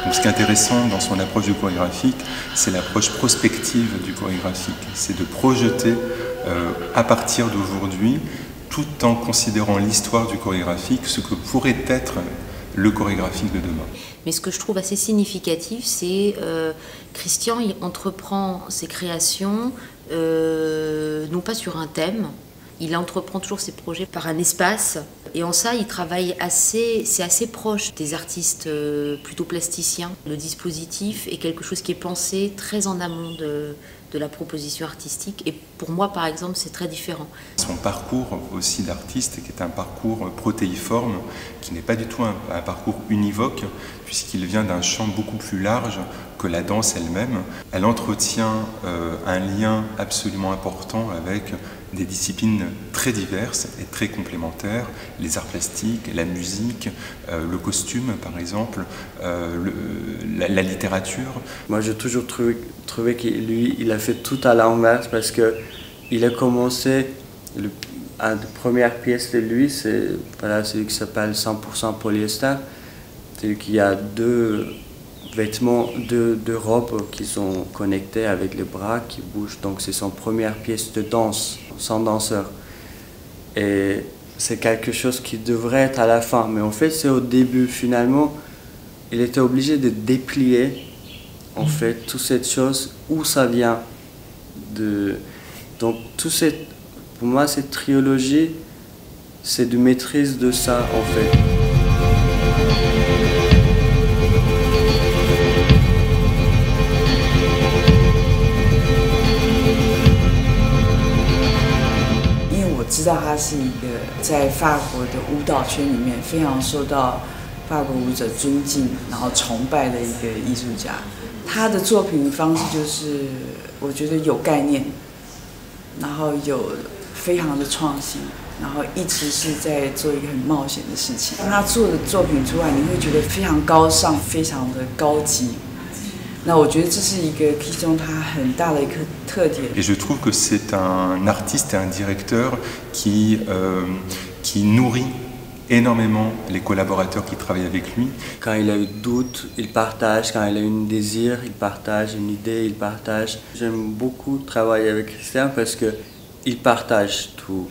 Donc ce qui est intéressant dans son approche du chorégraphique, c'est l'approche prospective du chorégraphique. C'est de projeter à partir d'aujourd'hui, tout en considérant l'histoire du chorégraphique, ce que pourrait être le chorégraphique de demain. Mais ce que je trouve assez significatif, c'est Christian, il entreprend ses créations non pas sur un thème, il entreprend toujours ses projets par un espace. Et en ça, il travaille c'est assez proche des artistes plutôt plasticiens. Le dispositif est quelque chose qui est pensé très en amont de la proposition artistique. Et pour moi, par exemple, c'est très différent. Son parcours aussi d'artiste, qui est un parcours protéiforme, qui n'est pas du tout un parcours univoque, puisqu'il vient d'un champ beaucoup plus large que la danse elle-même. Elle entretient un lien absolument important avec des disciplines très diverses et très complémentaires, les arts plastiques, la musique, le costume par exemple, la littérature. Moi j'ai toujours trouvé que lui, il a fait tout à l'inverse parce qu'il a commencé, la première pièce de lui, c'est celui qui s'appelle 100% polyester. C'est qu'il y a deux vêtements, deux robes qui sont connectées avec les bras qui bougent. Donc c'est son première pièce de danse, sans danseur. Et c'est quelque chose qui devrait être à la fin. Mais en fait, c'est au début. Finalement, il était obligé de déplier, en fait, toute cette chose, où ça vient. Donc, pour moi, cette trilogie, c'est de maîtrise de ça, en fait.知道他是一个在法国的舞蹈圈里面非常受到法国舞者尊敬，然后崇拜的一个艺术家。他的作品方式就是我觉得有概念，然后有非常的创新，然后一直是在做一个很冒险的事情。当他做的作品出来，你会觉得非常高尚，非常的高级。那我觉得这是一个 Christian 他很大的一个特点。Et je trouve que c'est un artiste et un directeur qui nourrit énormément les collaborateurs qui travaillent avec lui. Quand il a eu doute, il partage. Quand il a eu un désir, il partage. Une idée, il partage. J'aime beaucoup travailler avec Christian parce qu'il partage tout.